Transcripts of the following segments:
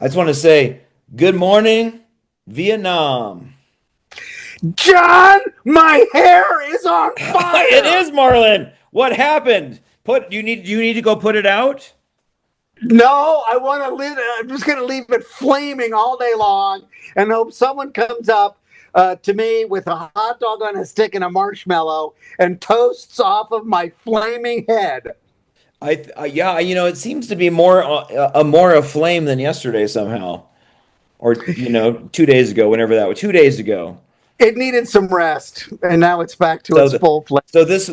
I just want to say good morning, Vietnam. John, my hair is on It fire. is Marlin. What happened? You need to go put it out? No, I want to leave. I'm just going to leave it flaming all day long and hope someone comes up to me with a hot dog on a stick and a marshmallow and toasts off of my flaming head. Yeah, it seems to be more aflame than yesterday somehow. Or 2 days ago, whenever that was. 2 days ago. It needed some rest, and now it's back to So its the, full flame. so this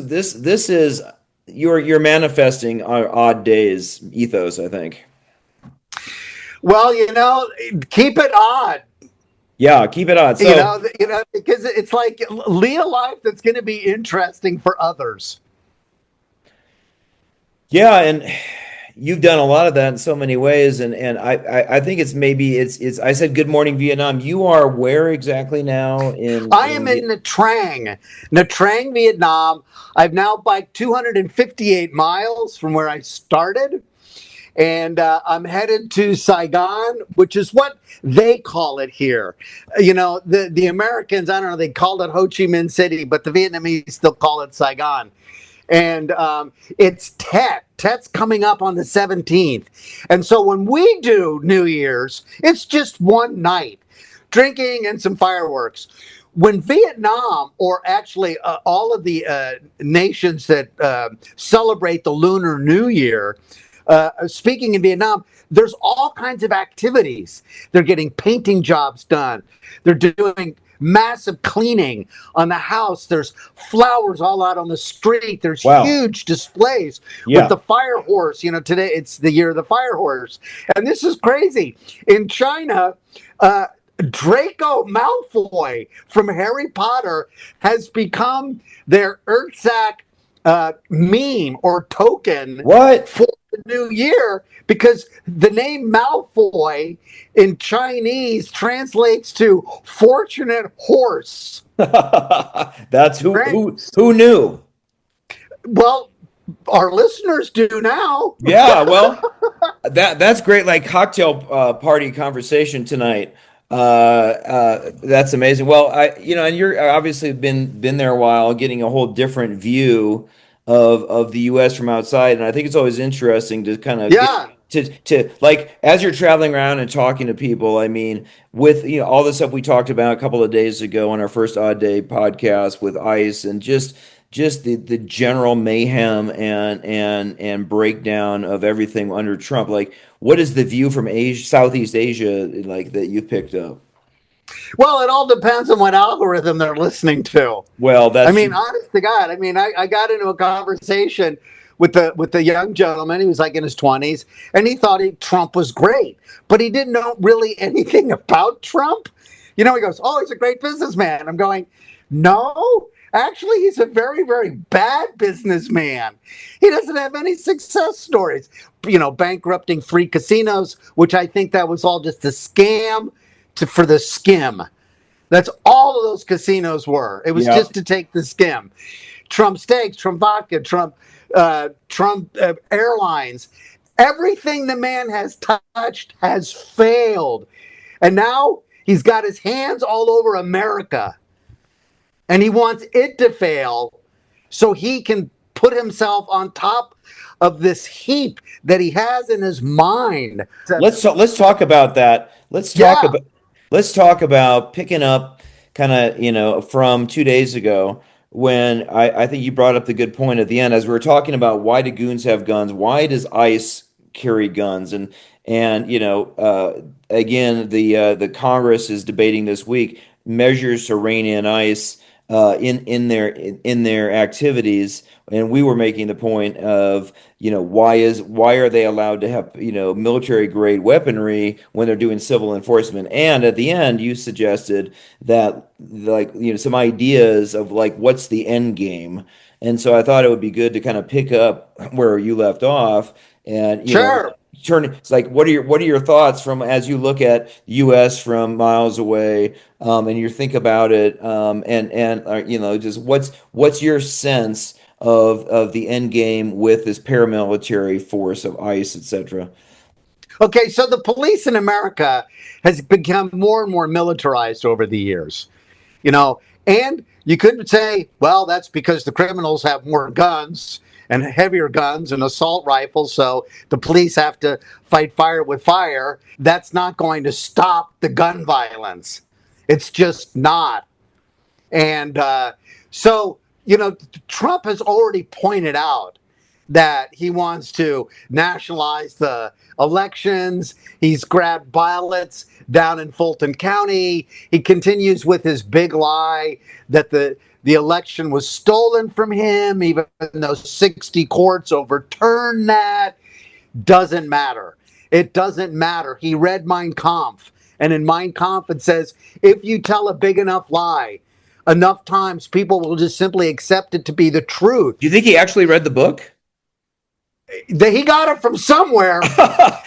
is you're manifesting our odd days ethos, I think. Well, keep it odd. Yeah, keep it on. Because it's like lead a life that's going to be interesting for others. Yeah, and you've done a lot of that in so many ways, and I think it's I said good morning Vietnam. You are where exactly now I am in Nha Trang, Vietnam. I've now biked 258 miles from where I started, and I'm headed to Saigon, which is what they call it here. The Americans, I don't know, they called it Ho Chi Minh City, but the Vietnamese still call it Saigon. And it's Tet. Tet's coming up on the 17th. And so when we do New Year's, it's just one night, drinking and some fireworks. When Vietnam, or actually all of the nations that celebrate the Lunar New Year, speaking in Vietnam, there's all kinds of activities. They're getting painting jobs done. They're doing massive cleaning on the house. There's flowers all out on the street. There's Wow. huge displays with Yeah. the fire horse. Today it's the year of the fire horse. And this is crazy. In China, Draco Malfoy from Harry Potter has become their Urtsack meme or token What? for the new year, because the name Malfoy in Chinese translates to fortunate horse. That's who Right? who knew? Well, our listeners do now. Yeah, well, that's great. Like cocktail party conversation tonight. That's amazing. Well, and you're obviously been there a while, getting a whole different view of the U.S. from outside, and I think it's always interesting to kind of get Yeah. to like as you're traveling around and talking to people. I mean, with all the stuff we talked about a couple of days ago on our first Odd Day podcast with ICE, and just the general mayhem and breakdown of everything under Trump. Like, what is the view from Asia, Southeast Asia, like that you've picked up? Well, it all depends on what algorithm they're listening to. Well, I that's mean, true. honest to God, I got into a conversation with the young gentleman. He was like in his 20s, and he thought Trump was great, but he didn't know really anything about Trump. He goes, "Oh, he's a great businessman." I'm going, "No, actually, he's a very, very bad businessman. He doesn't have any success stories. Bankrupting 3 casinos, which I think that was all just a scam for the skim. That's all of those casinos were. It was Yeah. just to take the skim. Trump steaks, Trump vodka, Trump airlines. Everything the man has touched has failed. And now he's got his hands all over America. And he wants it to fail so he can put himself on top of this heap that he has in his mind." Let's talk about that. Yeah. Let's talk about picking up kind of, from 2 days ago when I think you brought up the good point at the end as we were talking about why do goons have guns? Why does ICE carry guns? And again, the Congress is debating this week measures to rein in ICE in their activities, and we were making the point of why are they allowed to have military grade weaponry when they're doing civil enforcement? And at the end, you suggested that like some ideas of like what's the end game, and so I thought it would be good to kind of pick up where you left off and Sure. turn it's like what are your thoughts from as you look at US from miles away, and you think about it, and just what's your sense of the end game with this paramilitary force of ICE, etc. Okay, so the police in America has become more and more militarized over the years, you know, and you could say, well, that's because the criminals have more guns and heavier guns and assault rifles, so the police have to fight fire with fire. That's not going to stop the gun violence. It's just not. And so, Trump has already pointed out that he wants to nationalize the elections. He's grabbed ballots down in Fulton County. He continues with his big lie that the election was stolen from him, even though 60 courts overturned that. Doesn't matter. It doesn't matter. He read Mein Kampf. And in Mein Kampf, it says if you tell a big enough lie, enough times people will just simply accept it to be the truth. Do you think he actually read the book? He got it from somewhere.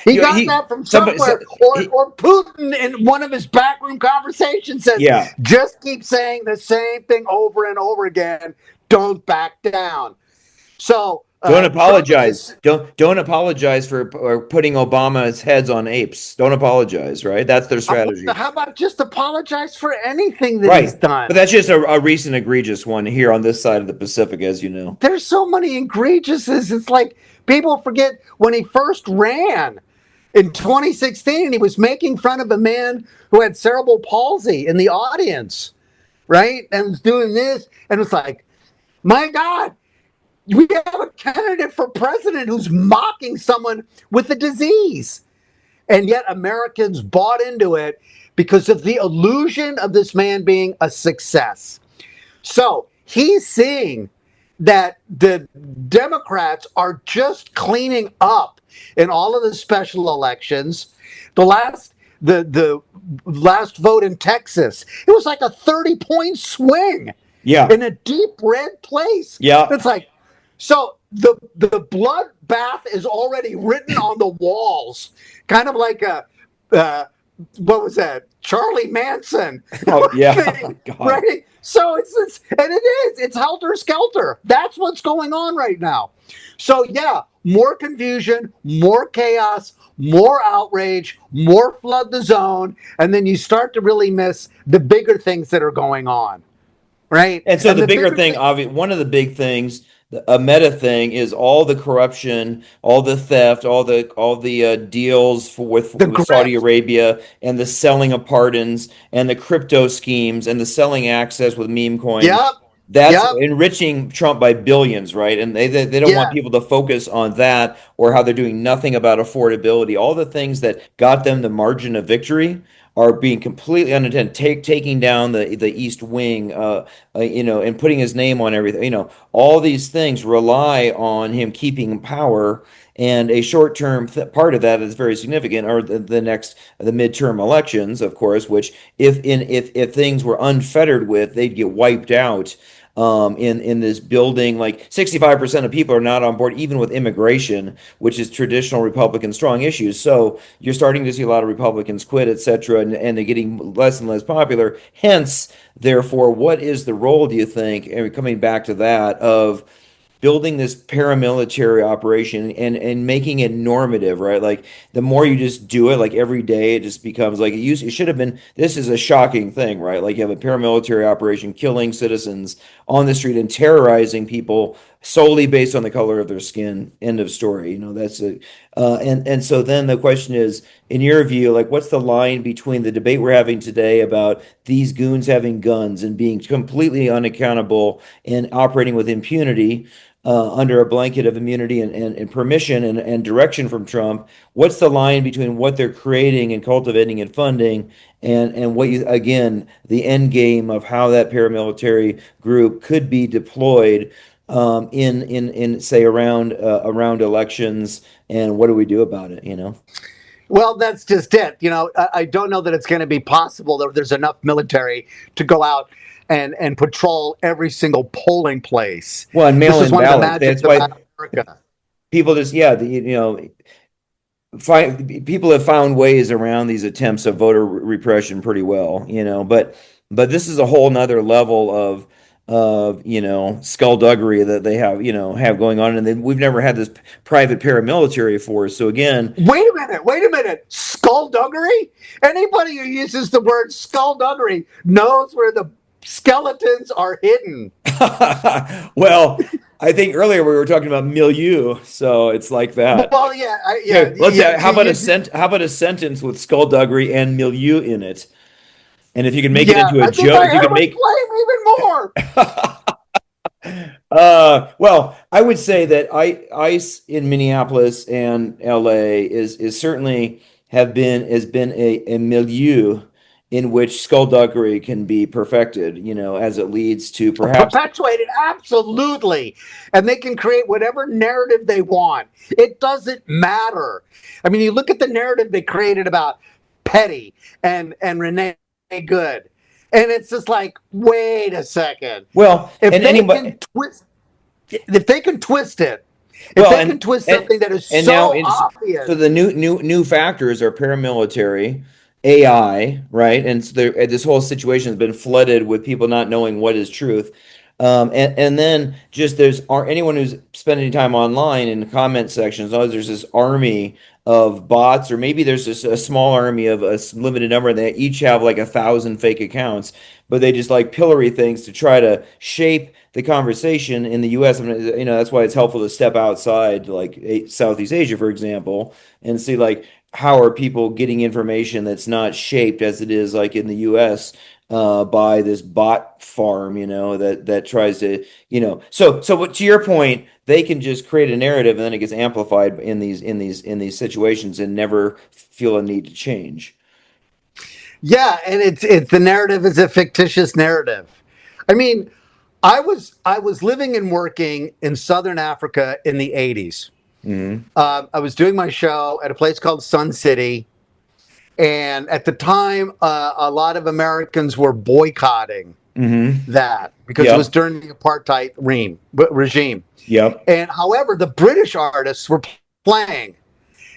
He got that from somewhere. Or Putin in one of his backroom conversations says, yeah, just keep saying the same thing over and over again. Don't back down. So don't apologize. Don't apologize for putting Obama's heads on apes. Don't apologize, right? That's their strategy. How about just apologize for anything that he's done? But that's just a recent egregious one here on this side of the Pacific, as you know. There's so many egregiouses. It's like people forget when he first ran in 2016, he was making fun of a man who had cerebral palsy in the audience, right? And was doing this. And it's like, my God, we have a candidate for president who's mocking someone with a disease. And yet Americans bought into it because of the illusion of this man being a success. So he's seeing that the Democrats are just cleaning up in all of the special elections. The last vote in Texas, it was like a 30-point swing. Yeah. In a deep red place. Yeah. It's like, so the bloodbath is already written on the walls, kind of like a what was that? Charlie Manson. Oh yeah, thing, right? So it's helter skelter. That's what's going on right now. So yeah, more confusion, more chaos, more outrage, more flood the zone, and then you start to really miss the bigger things that are going on, right? And so the bigger thing, obviously, one of the big things, a meta thing, is all the corruption, all the theft, all the deals with Saudi Arabia, and the selling of pardons, and the crypto schemes, and the selling access with meme coins. Yep. That's enriching Trump by billions, right? And they don't want people to focus on that, or how they're doing nothing about affordability. All the things that got them the margin of victory are being completely unattended, taking down the East Wing, and putting his name on everything. All these things rely on him keeping power, and a short-term part of that is very significant. Or the midterm elections, of course, which if things were unfettered with, they'd get wiped out. In this building, like 65% of people are not on board, even with immigration, which is traditional Republican strong issues. So you're starting to see a lot of Republicans quit, etc., and they're getting less and less popular. Hence, therefore, what is the role, do you think, and coming back to that, of building this paramilitary operation and making it normative, right? Like the more you just do it, like every day, it just becomes like it should have been. This is a shocking thing, right? Like you have a paramilitary operation killing citizens on the street and terrorizing people solely based on the color of their skin. End of story. That's and so then the question is, in your view, like what's the line between the debate we're having today about these goons having guns and being completely unaccountable and operating with impunity, under a blanket of immunity and permission and direction from Trump? What's the line between what they're creating and cultivating and funding, and what the end game of how that paramilitary group could be deployed, in say around elections, and what do we do about it? Well, that's just it. I don't know that it's going to be possible that there's enough military to go out and patrol every single polling place. Well, and mail-in ballots. That's why America. People just people have found ways around these attempts of voter repression pretty well. But this is a whole nother level of, skullduggery that they have going on, and then we've never had this private paramilitary force. So again, Wait a minute. Skullduggery? Anybody who uses the word skullduggery knows where the skeletons are hidden. well, I think earlier we were talking about milieu, so it's like that. Well, yeah, Okay, let's. How about you, how about a sentence with skullduggery and milieu in it? And if you can make it yeah. into a I think joke, I if you have can a make. flame even more. Well, I would say that ICE in Minneapolis and LA is certainly has been a milieu in which skullduggery can be perfected, as it leads to perhaps. Perpetuated, absolutely. And they can create whatever narrative they want. It doesn't matter. I mean, you look at the narrative they created about Petty and Renee Good, and it's just like, wait a second. Well, If and they anybody. can twist, if they can twist it, if Well, they can twist something that is now so it's obvious. so the new factors are paramilitary, AI, right? And so this whole situation has been flooded with people not knowing what is truth. And then just anyone who's spending time online in the comment sections, there's this army of bots, or maybe there's just a small army of limited number, and they each have like 1,000 fake accounts, but they just like pillory things to try to shape the conversation in the U.S. I mean, that's why it's helpful to step outside, like Southeast Asia, for example, and see like how are people getting information that's not shaped as it is like in the U.S. By this bot farm, that tries to, So to your point, they can just create a narrative and then it gets amplified in these situations and never feel a need to change. Yeah, and it's the narrative is a fictitious narrative. I mean, I was living and working in Southern Africa in the 80s. Hmm. I was doing my show at a place called Sun City, and at the time, a lot of Americans were boycotting Hmm. that because it was Yep. during the apartheid regime. Yep. And however, the British artists were playing,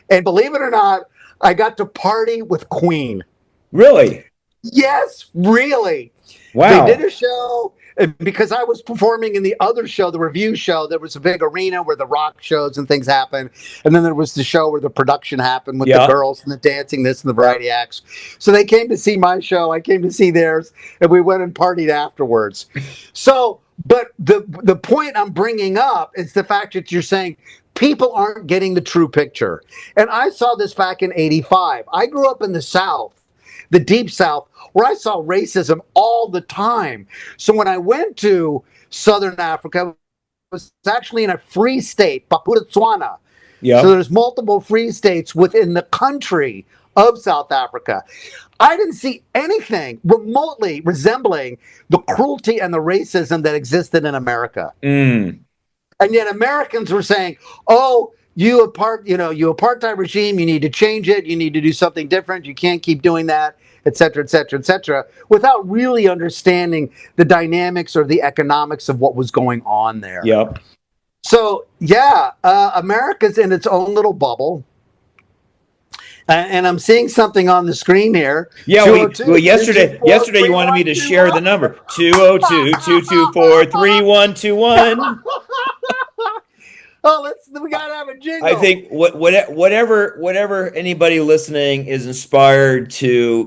and believe it or not, I got to party with Queen. Really? Yes, really. They did Wow. a show because I was performing in the other show, the review show. There was a big arena where the rock shows and things happen. And then there was the show where the production happened with the Yeah. girls and the dancing, this and the variety acts. So they came to see my show. I came to see theirs, and we went and partied afterwards. So, but the point I'm bringing up is the fact that you're saying people aren't getting the true picture. And I saw this back in 85. I grew up in the South, the deep South, where I saw racism all the time. So when I went to Southern Africa, it was actually in a free state, Botswana. So Yep. there's multiple free states within the country of South Africa. I didn't see anything remotely resembling the cruelty and the racism that existed in America. Mm. And yet Americans were saying, "Oh, you apartheid regime, you need to change it, you need to do something different, you can't keep doing that, et cetera, et cetera, et cetera," without really understanding the dynamics or the economics of what was going on there. Yep. So yeah, America's in its own little bubble. And I'm seeing something on the screen here. Yeah, well, 202 yesterday you wanted me to share the number 202-224-3121. Oh, we gotta have a jingle. I think whatever anybody listening is inspired to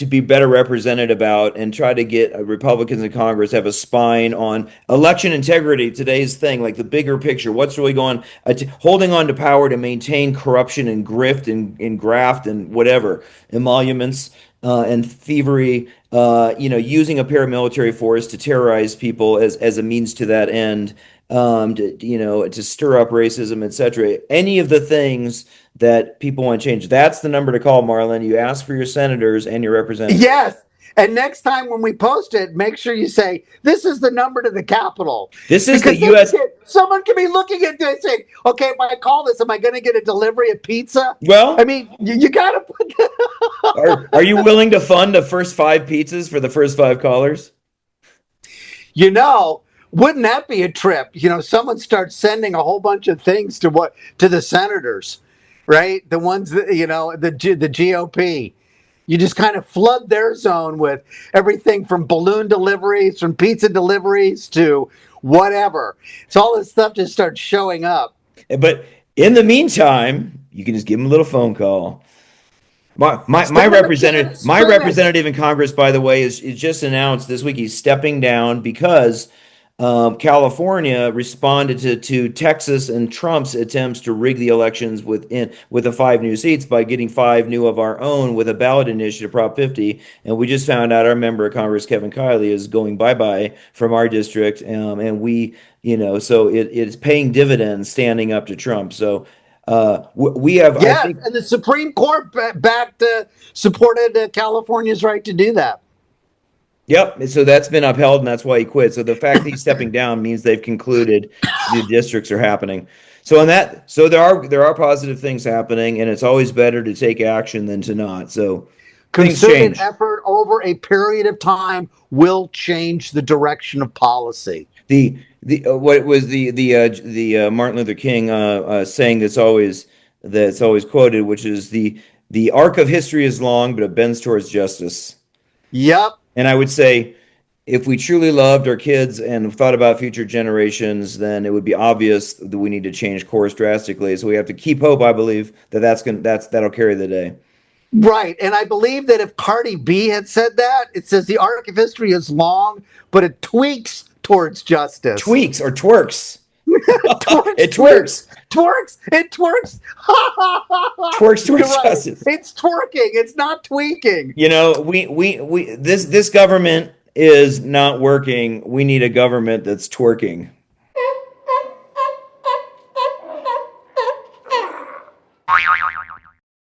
be better represented about and try to get Republicans in Congress have a spine on election integrity, today's thing, like the bigger picture, what's really going, holding on to power to maintain corruption and grift and graft and whatever emoluments and thievery, using a paramilitary force to terrorize people as a means to that end, to stir up racism, etc. Any of the things that people want to change. That's the number to call, Marlon. You ask for your senators and your representatives. Yes. And next time when we post it, make sure you say, "This is the number to the Capitol." This is because the U.S. Someone can be looking at this saying, "Okay, if I call this, am I going to get a delivery of pizza?" Well, I mean, you got to put are you willing to fund the first 5 pizzas for the first 5 callers? Wouldn't that be a trip? Someone starts sending a whole bunch of things to the senators, right? The ones that, the GOP. You just kind of flood their zone with everything from balloon deliveries, from pizza deliveries to whatever. So all this stuff just starts showing up. But in the meantime, you can just give them a little phone call. My Send them a can of spinach. representative in Congress, by the way, is just announced this week he's stepping down because California responded to Texas and Trump's attempts to rig the elections with the 5 new seats by getting 5 new of our own with a ballot initiative, Prop 50. And we just found out our member of Congress, Kevin Kiley, is going bye-bye from our district. And we, so it's paying dividends standing up to Trump. So we have, I Yes, think, and the Supreme Court supported California's right to do that. yep. So that's been upheld, and that's why he quit. So the fact that he's stepping down means they've concluded the districts are happening. So on that, so there are positive things happening, and it's always better to take action than to not. So things Concerted change. effort over a period of time will change the direction of policy. The what was the Martin Luther King saying that's always quoted, which is the arc of history is long, but it bends towards justice. Yep. And I would say, if we truly loved our kids and thought about future generations, then it would be obvious that we need to change course drastically. So we have to keep hope. I believe that'll carry the day. Right. And I believe that if Cardi B had said that, it says the arc of history is long, but it tweaks towards justice. Tweaks or twerks. Twerks, It twerks. Twerks. It twerks. Twerks You're towards right. justice. It's twerking. It's not tweaking. We this government is not working. We need a government that's twerking.